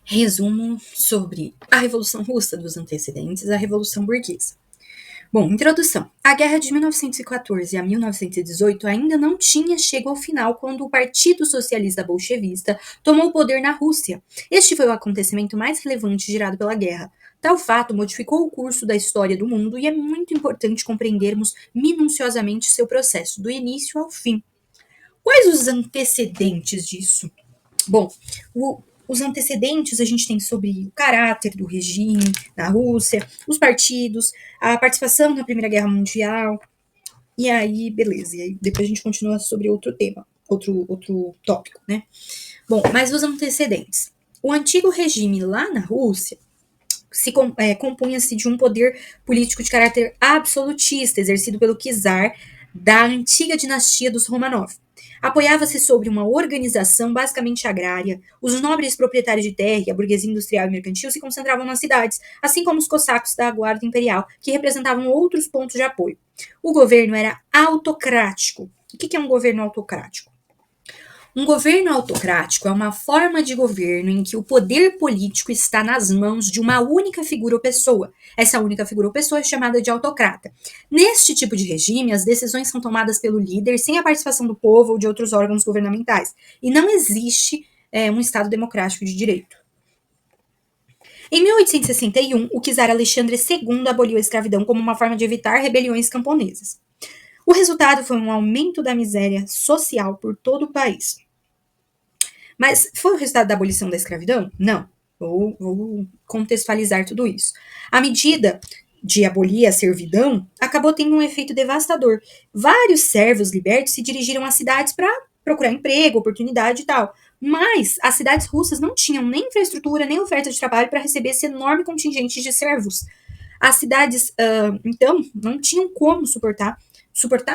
Resumo sobre a Revolução Russa, dos antecedentes à Revolução Burguesa. Bom, introdução. A guerra de 1914 a 1918 ainda não tinha chegado ao final quando o Partido Socialista Bolchevista tomou o poder na Rússia. Este foi o acontecimento mais relevante gerado pela guerra. Tal fato modificou o curso da história do mundo e é muito importante compreendermos minuciosamente seu processo, do início ao fim. Quais os antecedentes disso? Bom, os antecedentes a gente tem sobre o caráter do regime na Rússia, os partidos, a participação na Primeira Guerra Mundial, e aí, beleza. E aí depois a gente continua sobre outro tema, outro tópico, né? Bom, mas os antecedentes. O antigo regime lá na Rússia compunha-se de um poder político de caráter absolutista, exercido pelo czar da antiga dinastia dos Romanov. Apoiava-se sobre uma organização basicamente agrária. Os nobres proprietários de terra e a burguesia industrial e mercantil se concentravam nas cidades, assim como os cossacos da guarda imperial, que representavam outros pontos de apoio. O governo era autocrático. O que é um governo autocrático? Um governo autocrático é uma forma de governo em que o poder político está nas mãos de uma única figura ou pessoa. Essa única figura ou pessoa é chamada de autocrata. Neste tipo de regime, as decisões são tomadas pelo líder sem a participação do povo ou de outros órgãos governamentais. E não existe um Estado democrático de direito. Em 1861, o czar Alexandre II aboliu a escravidão como uma forma de evitar rebeliões camponesas. O resultado foi um aumento da miséria social por todo o país. Mas foi o resultado da abolição da escravidão? Não. Vou contextualizar tudo isso. A medida de abolir a servidão acabou tendo um efeito devastador. Vários servos libertos se dirigiram às cidades para procurar emprego, oportunidade e tal. Mas as cidades russas não tinham nem infraestrutura, nem oferta de trabalho para receber esse enorme contingente de servos. As cidades, então, não tinham como suportar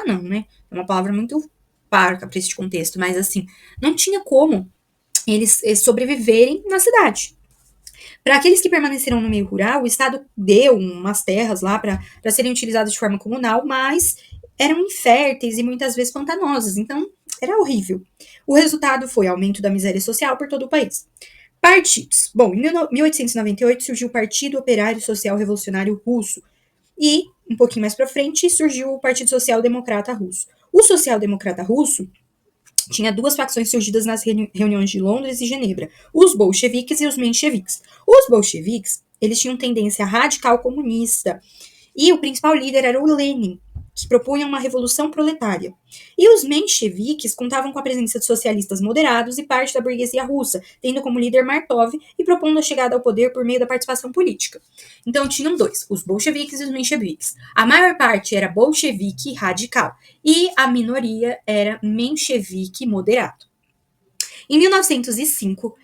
não, né? É uma palavra muito parca para este contexto, mas assim, não tinha como eles sobreviverem na cidade. Para aqueles que permaneceram no meio rural, o Estado deu umas terras lá para serem utilizadas de forma comunal, mas eram inférteis e muitas vezes pantanosas, então era horrível. O resultado foi aumento da miséria social por todo o país. Partidos. Bom, em 1898 surgiu o Partido Operário Social Revolucionário Russo e, um pouquinho mais para frente, surgiu o Partido Social Democrata Russo. O Social Democrata Russo tinha duas facções surgidas nas reuniões de Londres e Genebra, os bolcheviques e os mencheviques. Os bolcheviques, eles tinham tendência radical comunista, e o principal líder era o Lenin, que propunha uma revolução proletária. E os mencheviques contavam com a presença de socialistas moderados e parte da burguesia russa, tendo como líder Martov e propondo a chegada ao poder por meio da participação política. Então tinham dois, os bolcheviques e os mencheviques. A maior parte era bolchevique radical e a minoria era menchevique moderado. Em 1905,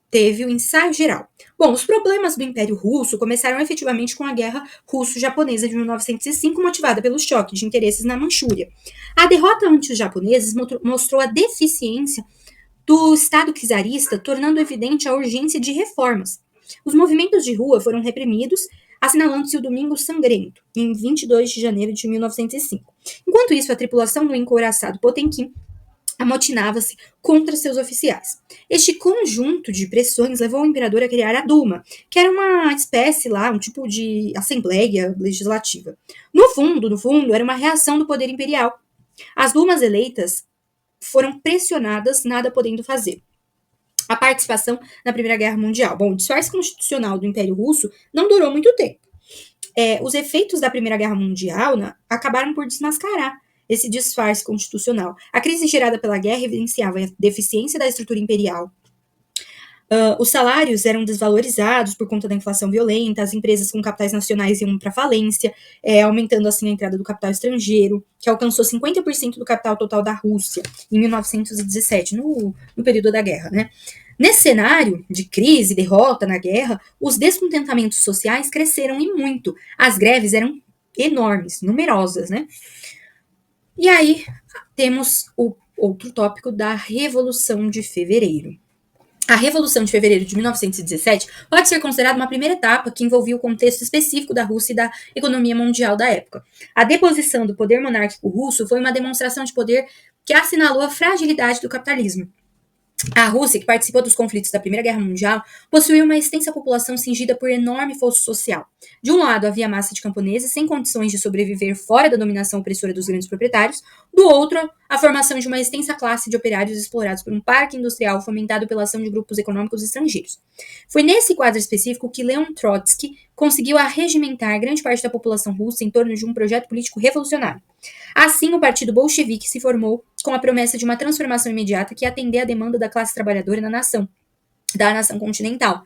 teve o ensaio geral. Bom, os problemas do Império Russo começaram efetivamente com a Guerra Russo-Japonesa de 1905, motivada pelo choque de interesses na Manchúria. A derrota ante os japoneses mostrou a deficiência do Estado czarista, tornando evidente a urgência de reformas. Os movimentos de rua foram reprimidos, assinalando-se o Domingo Sangrento, em 22 de janeiro de 1905. Enquanto isso, a tripulação do encouraçado Potemkin amotinava-se contra seus oficiais. Este conjunto de pressões levou o imperador a criar a Duma, que era uma espécie lá, um tipo de assembleia legislativa. No fundo, era uma reação do poder imperial. As Dumas eleitas foram pressionadas, nada podendo fazer. A participação na Primeira Guerra Mundial. Bom, o disfarce constitucional do Império Russo não durou muito tempo. Os efeitos da Primeira Guerra Mundial acabaram por desmascarar esse disfarce constitucional. A crise gerada pela guerra evidenciava a deficiência da estrutura imperial. Os salários eram desvalorizados por conta da inflação violenta, as empresas com capitais nacionais iam para falência, aumentando assim a entrada do capital estrangeiro, que alcançou 50% do capital total da Rússia em 1917, no período da guerra, né? Nesse cenário de crise e derrota na guerra, os descontentamentos sociais cresceram e muito. As greves eram enormes, numerosas, né? E aí temos o outro tópico da Revolução de Fevereiro. A Revolução de Fevereiro de 1917 pode ser considerada uma primeira etapa que envolvia o contexto específico da Rússia e da economia mundial da época. A deposição do poder monárquico russo foi uma demonstração de poder que assinalou a fragilidade do capitalismo. A Rússia, que participou dos conflitos da Primeira Guerra Mundial, possuía uma extensa população cingida por enorme fosso social. De um lado, havia massa de camponeses sem condições de sobreviver fora da dominação opressora dos grandes proprietários, do outro, a formação de uma extensa classe de operários explorados por um parque industrial fomentado pela ação de grupos econômicos estrangeiros. Foi nesse quadro específico que Leon Trotsky conseguiu arregimentar grande parte da população russa em torno de um projeto político revolucionário. Assim, o Partido Bolchevique se formou com a promessa de uma transformação imediata que ia atender à demanda da classe trabalhadora da nação continental.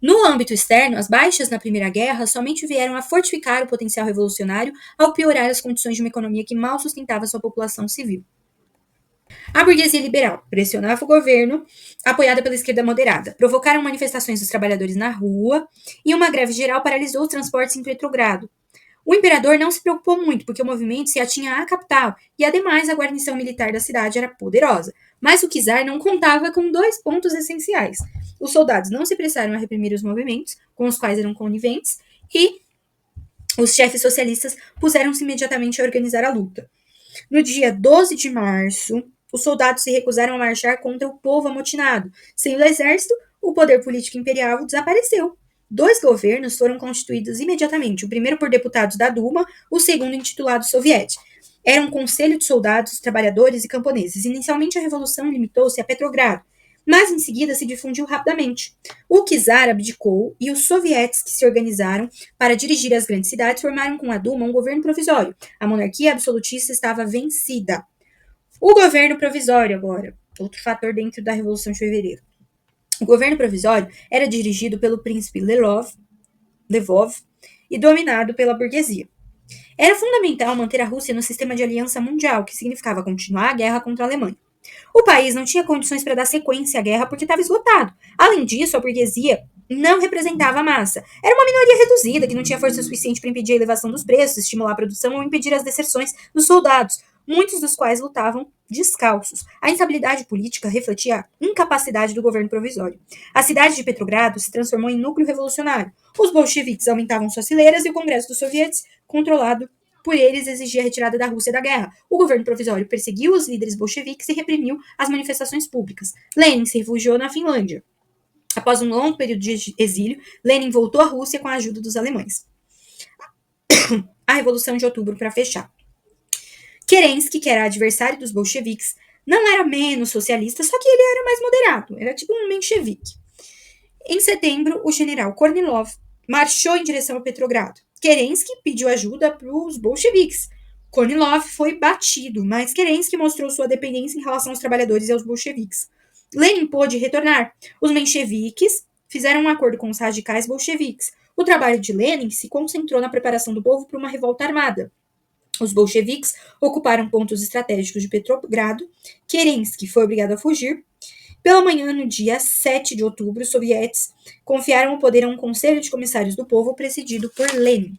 No âmbito externo, as baixas na Primeira Guerra somente vieram a fortificar o potencial revolucionário ao piorar as condições de uma economia que mal sustentava sua população civil. A burguesia liberal pressionava o governo, apoiada pela esquerda moderada. Provocaram manifestações dos trabalhadores na rua e uma greve geral paralisou os transportes em Petrogrado. O imperador não se preocupou muito, porque o movimento se atinha à capital, e ademais a guarnição militar da cidade era poderosa. Mas o czar não contava com 2 pontos essenciais. Os soldados não se pressaram a reprimir os movimentos, com os quais eram coniventes, e os chefes socialistas puseram-se imediatamente a organizar a luta. No dia 12 de março, os soldados se recusaram a marchar contra o povo amotinado. Sem o exército, o poder político imperial desapareceu. 2 governos foram constituídos imediatamente, o primeiro por deputados da Duma, o segundo intitulado Soviet. Era um conselho de soldados, trabalhadores e camponeses. Inicialmente a revolução limitou-se a Petrogrado, mas em seguida se difundiu rapidamente. O czar abdicou e os soviets que se organizaram para dirigir as grandes cidades formaram com a Duma um governo provisório. A monarquia absolutista estava vencida. O governo provisório agora, outro fator dentro da Revolução de Fevereiro. O governo provisório era dirigido pelo príncipe Lvov e dominado pela burguesia. Era fundamental manter a Rússia no sistema de aliança mundial, que significava continuar a guerra contra a Alemanha. O país não tinha condições para dar sequência à guerra porque estava esgotado. Além disso, a burguesia não representava a massa. Era uma minoria reduzida que não tinha força suficiente para impedir a elevação dos preços, estimular a produção ou impedir as deserções dos soldados, muitos dos quais lutavam descalços. A instabilidade política refletia a incapacidade do governo provisório. A cidade de Petrogrado se transformou em núcleo revolucionário. Os bolcheviques aumentavam suas fileiras e o Congresso dos Soviets, controlado por eles, exigia a retirada da Rússia da guerra. O governo provisório perseguiu os líderes bolcheviques e reprimiu as manifestações públicas. Lenin se refugiou na Finlândia. Após um longo período de exílio, Lenin voltou à Rússia com a ajuda dos alemães. A Revolução de Outubro, para fechar. Kerensky, que era adversário dos bolcheviques, não era menos socialista, só que ele era mais moderado. Era tipo um menchevique. Em setembro, o general Kornilov marchou em direção a Petrogrado. Kerensky pediu ajuda para os bolcheviques. Kornilov foi batido, mas Kerensky mostrou sua dependência em relação aos trabalhadores e aos bolcheviques. Lenin pôde retornar. Os mencheviques fizeram um acordo com os radicais bolcheviques. O trabalho de Lenin se concentrou na preparação do povo para uma revolta armada. Os bolcheviques ocuparam pontos estratégicos de Petrogrado. Kerensky foi obrigado a fugir. Pela manhã, no dia 7 de outubro, os soviets confiaram o poder a um conselho de comissários do povo presidido por Lenin.